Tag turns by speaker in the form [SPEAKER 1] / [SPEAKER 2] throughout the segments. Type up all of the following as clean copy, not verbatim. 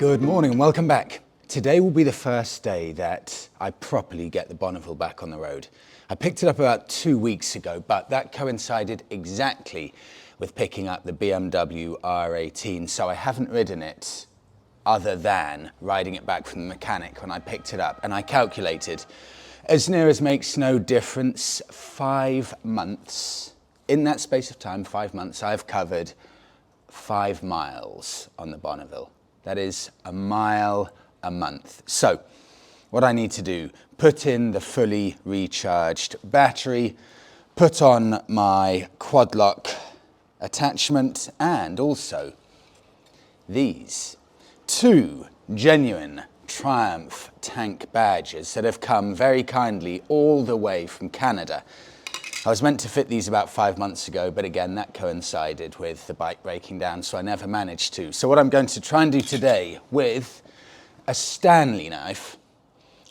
[SPEAKER 1] Good morning and welcome back. Today will be the first day that I properly get the Bonneville back on the road. I picked it up about 2 weeks ago, but that coincided exactly with picking up the BMW R18, so I haven't ridden it other than riding it back from the mechanic when I picked it up. And I calculated, as near as makes no difference, 5 months. In that space of time, 5 months, I've covered 5 miles on the Bonneville. That is a mile a month. So what I need to do, put in the fully recharged battery, put on my QUADLOCK attachment, and also these 2 genuine Triumph tank badges that have come very kindly all the way from Canada. I was meant to fit these about 5 months ago, but again, that coincided with the bike breaking down, so I never managed to. So what I'm going to try and do today with a Stanley knife,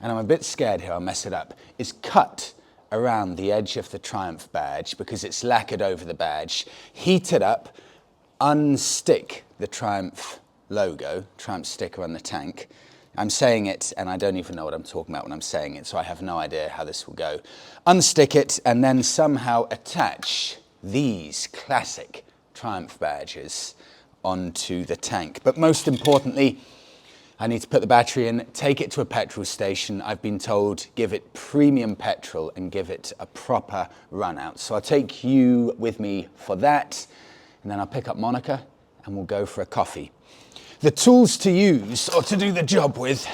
[SPEAKER 1] and I'm a bit scared here I'll mess it up, is cut around the edge of the Triumph badge because it's lacquered over the badge, heat it up, unstick the Triumph logo, Triumph sticker on the tank. I'm saying it and I don't even know what I'm talking about when I'm saying it, so I have no idea how this will go. Unstick it and then somehow attach these classic Triumph badges onto the tank. But most importantly, I need to put the battery in, take it to a petrol station. I've been told give it premium petrol and give it a proper run out. So I'll take you with me for that, and then I'll pick up Monika and we'll go for a coffee. The tools to use or to do the job with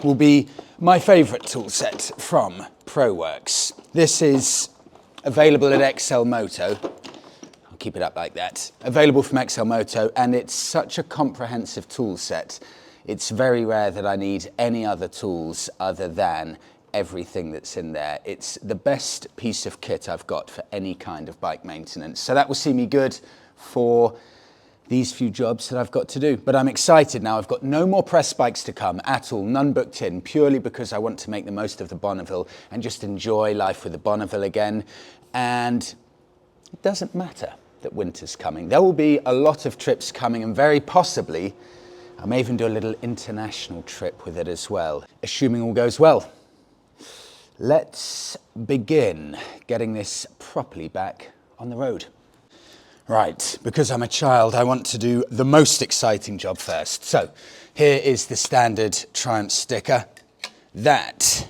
[SPEAKER 1] will be my favourite tool set from ProWorks. This is available at XLMOTO. I'll keep it up like that. Available from XLMOTO, and it's such a comprehensive tool set. It's very rare that I need any other tools other than everything that's in there. It's the best piece of kit I've got for any kind of bike maintenance. So that will see me good for these few jobs that I've got to do. But I'm excited now. I've got no more press bikes to come at all, none booked in, purely because I want to make the most of the Bonneville and just enjoy life with the Bonneville again. And it doesn't matter that winter's coming. There will be a lot of trips coming, and very possibly I may even do a little international trip with it as well, assuming all goes well. Let's begin getting this properly back on the road. Right, because I'm a child, I want to do the most exciting job first. So here is the standard Triumph sticker. That,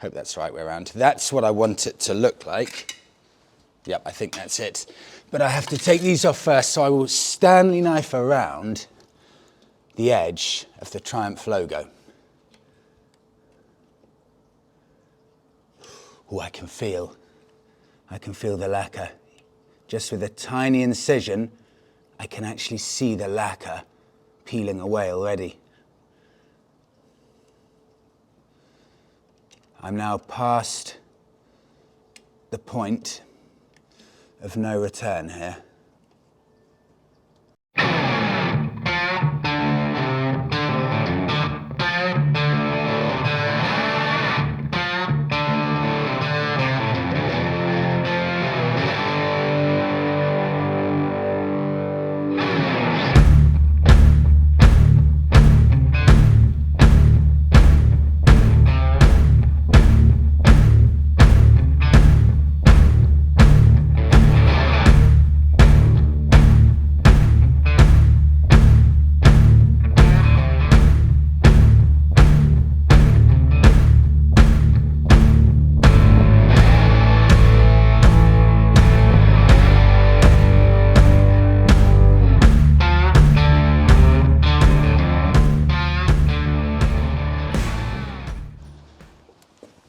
[SPEAKER 1] hope that's the right way around, that's what I want it to look like. Yep, I think that's it. But I have to take these off first, so I will Stanley knife around the edge of the Triumph logo. Oh, I can feel the lacquer. Just with a tiny incision, I can actually see the lacquer peeling away already. I'm now past the point of no return here.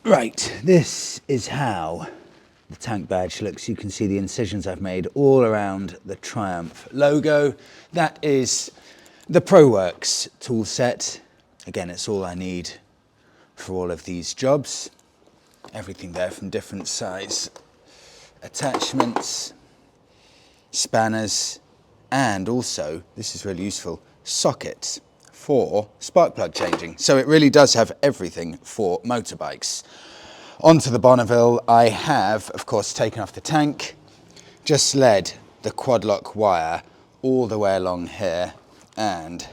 [SPEAKER 1] Right, this is how the tank badge looks. You can see the incisions I've made all around the Triumph logo. That is the ProWorks tool set. Again, it's all I need for all of these jobs. Everything there from different size attachments, spanners, and also, this is really useful, sockets for spark plug changing. So it really does have everything for motorbikes. Onto the Bonneville, I have, of course, taken off the tank, just led the QUADLOCK wire all the way along here, and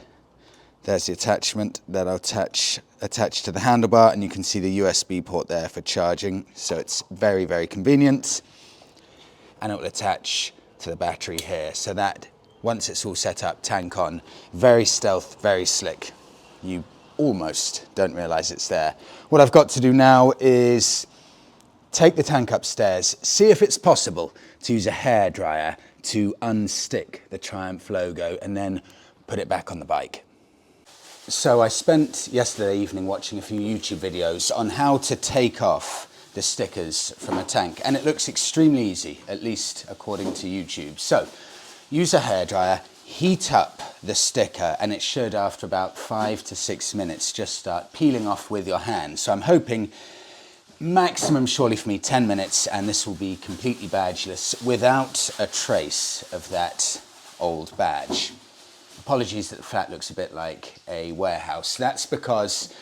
[SPEAKER 1] There's the attachment that I'll attach to the handlebar, and you can see the USB port there for charging. So it's very, very convenient. And it will attach to the battery here. So that, once it's all set up, tank on, very stealth, very slick. You almost don't realize it's there. What I've got to do now is take the tank upstairs, see if it's possible to use a hairdryer to unstick the Triumph logo and then put it back on the bike. So I spent yesterday evening watching a few YouTube videos on how to take off the stickers from a tank, and it looks extremely easy, at least according to YouTube. So use a hairdryer, heat up the sticker, and it should, after about 5 to 6 minutes, just start peeling off with your hand. So I'm hoping maximum, surely for me, 10 minutes, and this will be completely badgeless without a trace of that old badge. Apologies that the flat looks a bit like a warehouse. That's because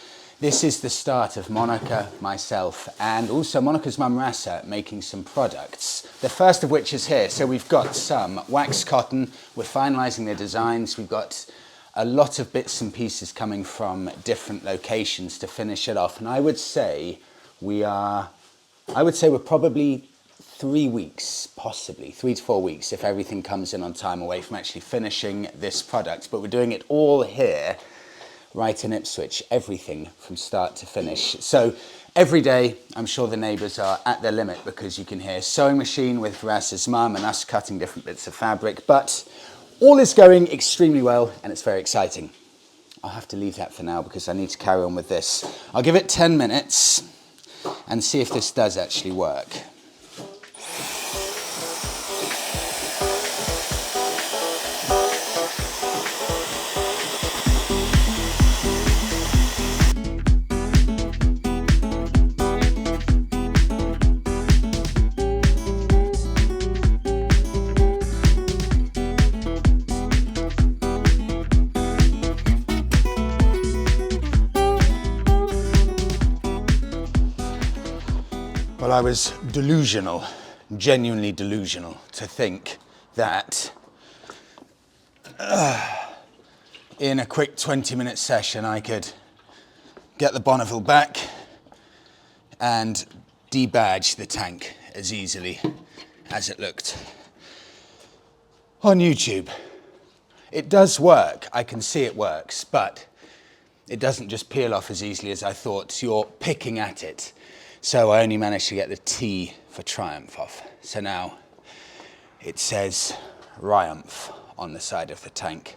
[SPEAKER 1] this is the start of Monika, myself, and also Monika's mum Rasa making some products. The first of which is here. So we've got some wax cotton. We're finalising the designs. We've got a lot of bits and pieces coming from different locations to finish it off. And I would say we're probably 3 weeks, possibly 3 to 4 weeks, if everything comes in on time, away from actually finishing this product. But we're doing it all here, right in Ipswich, everything from start to finish. So every day, I'm sure the neighbours are at their limit because you can hear sewing machine with Rasa's mum and us cutting different bits of fabric. But all is going extremely well and it's very exciting. I'll have to leave that for now because I need to carry on with this. I'll give it 10 minutes and see if this does actually work. Well, I was delusional, genuinely delusional, to think that in a quick 20-minute session I could get the Bonneville back and debadge the tank as easily as it looked on YouTube. It does work, I can see it works, but it doesn't just peel off as easily as I thought. You're picking at it. So I only managed to get the T for Triumph off. So now it says Triumph on the side of the tank.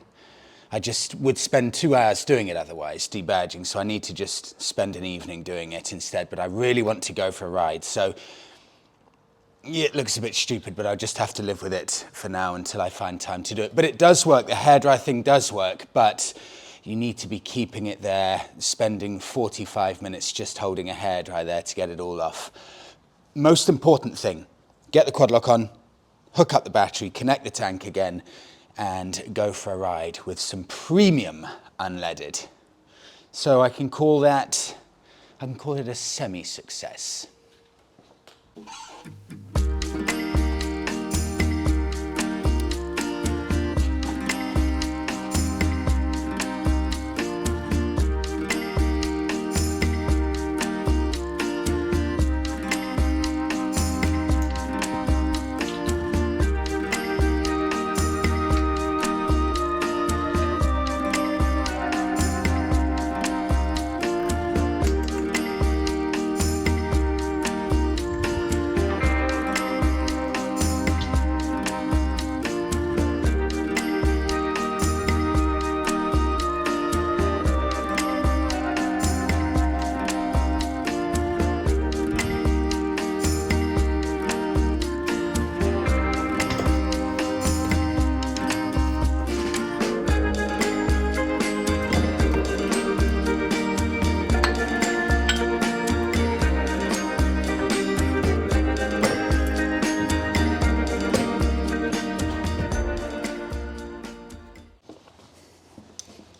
[SPEAKER 1] I just would spend 2 hours doing it otherwise, debadging, so I need to just spend an evening doing it instead. But I really want to go for a ride. So yeah, it looks a bit stupid, but I'll just have to live with it for now until I find time to do it. But it does work, the hairdryer thing does work, but you need to be keeping it there, spending 45 minutes just holding a hairdryer there to get it all off. Most important thing, get the QUADLOCK on, hook up the battery, connect the tank again, and go for a ride with some premium unleaded. So I can call it a semi-success.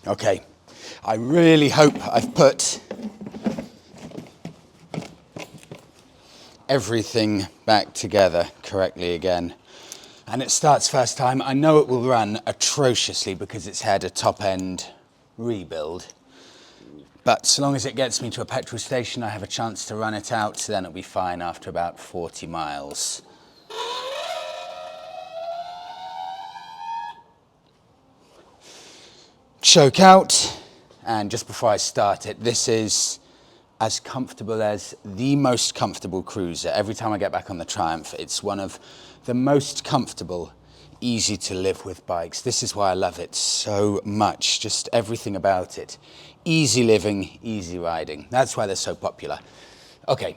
[SPEAKER 1] Okay, I really hope I've put everything back together correctly again. And it starts first time. I know it will run atrociously because it's had a top end rebuild. But so long as it gets me to a petrol station, I have a chance to run it out, then it'll be fine after about 40 miles. Choke out, and just before I start it, this is as comfortable as the most comfortable cruiser. Every time I get back on the Triumph, it's one of the most comfortable, easy to live with bikes. This is why I love it so much, just everything about it. Easy living, easy riding. That's why they're so popular. Okay.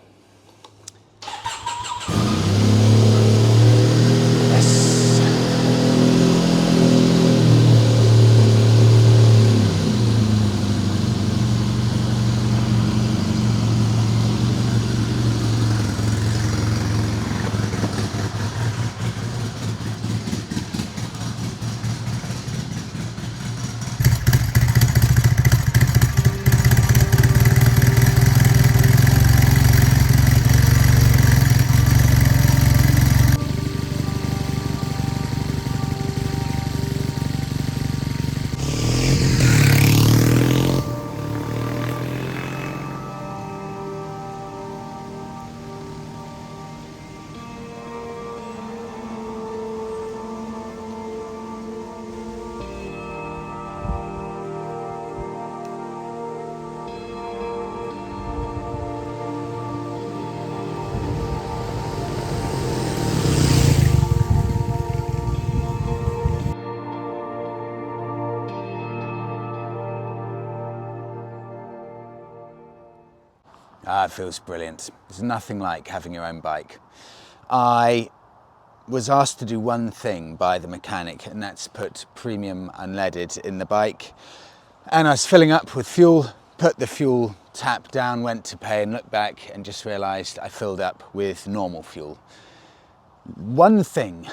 [SPEAKER 1] It feels brilliant. There's nothing like having your own bike. I was asked to do one thing by the mechanic, and that's put premium unleaded in the bike. And I was filling up with fuel, put the fuel tap down, went to pay and looked back and just realized I filled up with normal fuel. One thing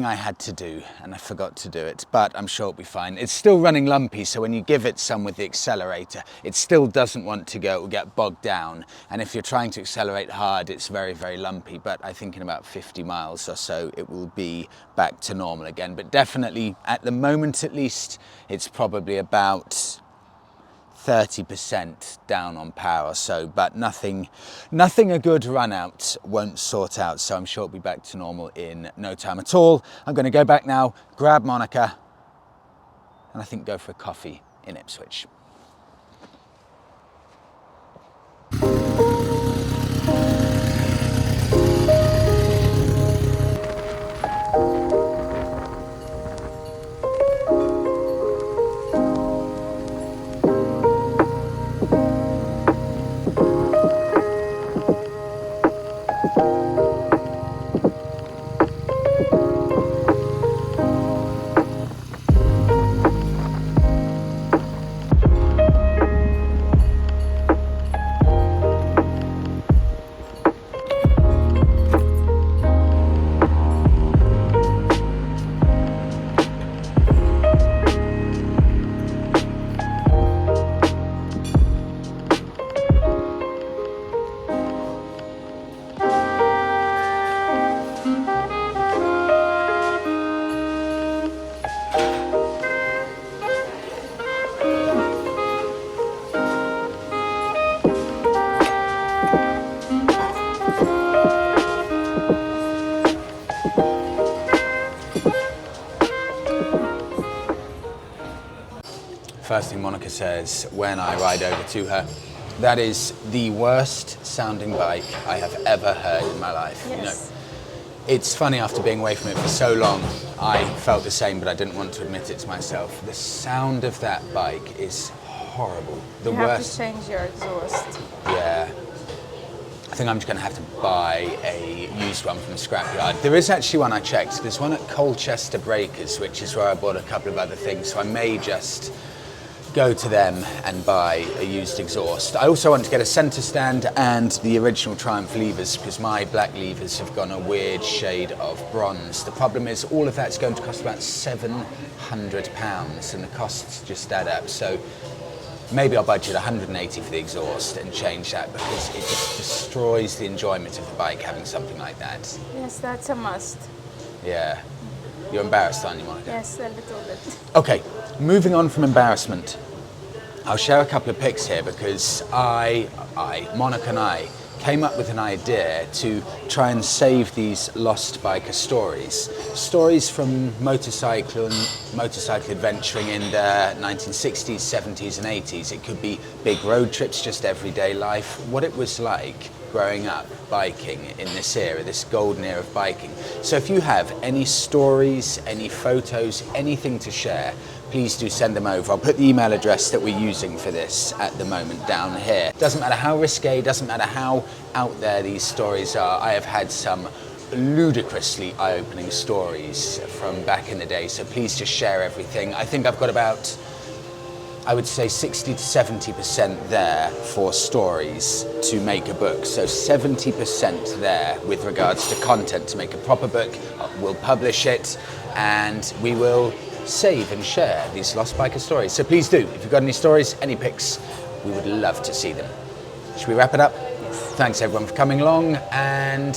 [SPEAKER 1] I had to do, and I forgot to do it, but I'm sure it'll be fine. It's still running lumpy, so when you give it some with the accelerator, it still doesn't want to go, it will get bogged down. And if you're trying to accelerate hard, it's very, very lumpy. But I think in about 50 miles or so, it will be back to normal again. But definitely, at the moment at least, it's probably about 30% down on power, so but nothing a good run out won't sort out, so I'm sure it'll be back to normal in no time at all. I'm going to go back now, grab Monika, and I think go for a coffee in Ipswich. First thing Monika says when I ride over to her, that is the worst sounding bike I have ever heard in my life.
[SPEAKER 2] Yes.
[SPEAKER 1] You know, it's funny, after being away from it for so long, I felt the same, but I didn't want to admit it to myself. The sound of that bike is horrible. The
[SPEAKER 2] you
[SPEAKER 1] worst.
[SPEAKER 2] have to change your exhaust.
[SPEAKER 1] Yeah. I think I'm just going to have to buy a used one from the scrapyard. There is actually one I checked. There's one at Colchester Breakers, which is where I bought a couple of other things, so I may just go to them and buy a used exhaust. I also want to get a centre stand and the original Triumph levers, because my black levers have gone a weird shade of bronze. The problem is all of that's going to cost about £700, and the costs just add up. So maybe I'll budget 180 for the exhaust and change that, because it just destroys the enjoyment of the bike having something like that.
[SPEAKER 2] Yes, that's a must.
[SPEAKER 1] Yeah. You're embarrassed, aren't you, Monika?
[SPEAKER 2] Yes, a little bit.
[SPEAKER 1] Okay, moving on from embarrassment. I'll share a couple of pics here because Monika and I came up with an idea to try and save these lost biker stories. Stories from motorcycle adventuring in the 1960s, 70s and 80s. It could be big road trips, just everyday life, what it was like growing up biking in this era, this golden era of biking. So if you have any stories, any photos, anything to share, please do send them over. I'll put the email address that we're using for this at the moment down here. Doesn't matter how risque, doesn't matter how out there these stories are. I have had some ludicrously eye-opening stories from back in the day, so please just share everything. I think I've got about, I would say 60 to 70% there for stories to make a book. So 70% there with regards to content to make a proper book. We'll publish it and we will save and share these lost biker stories. So please do, if you've got any stories, any pics, we would love to see them. Should we wrap it up?
[SPEAKER 2] Yes.
[SPEAKER 1] Thanks everyone for coming along, and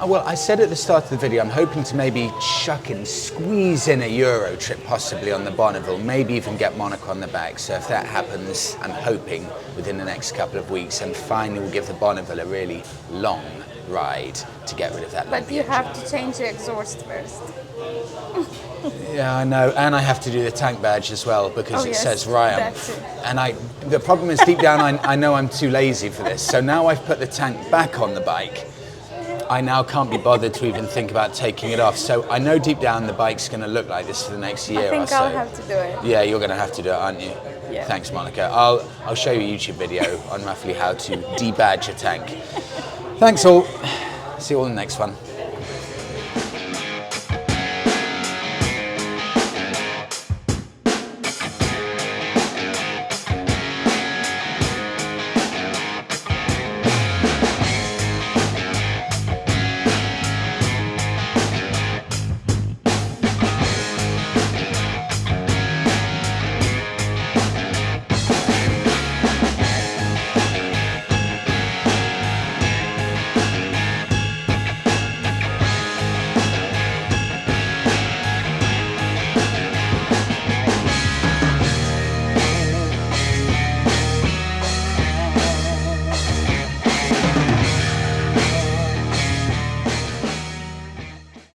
[SPEAKER 1] well, I said at the start of the video, I'm hoping to maybe squeeze in a Euro trip possibly on the Bonneville, maybe even get Monika on the back. So if that happens, I'm hoping within the next couple of weeks, and finally we'll give the Bonneville a really long ride to get rid of that.
[SPEAKER 2] But you have to change the exhaust first.
[SPEAKER 1] Yeah, I know, and I have to do the tank badge as well because it says Triumph. And the problem is deep down I know I'm too lazy for this. So now I've put the tank back on the bike, I now can't be bothered to even think about taking it off. So I know deep down the bike's going to look like this for the next year or so.
[SPEAKER 2] I think I'll have to do it.
[SPEAKER 1] Yeah, you're going to have to do it, aren't you?
[SPEAKER 2] Yeah.
[SPEAKER 1] Thanks, Monika. I'll show you a YouTube video on roughly how to debadge a tank. Thanks all. See you all in the next one.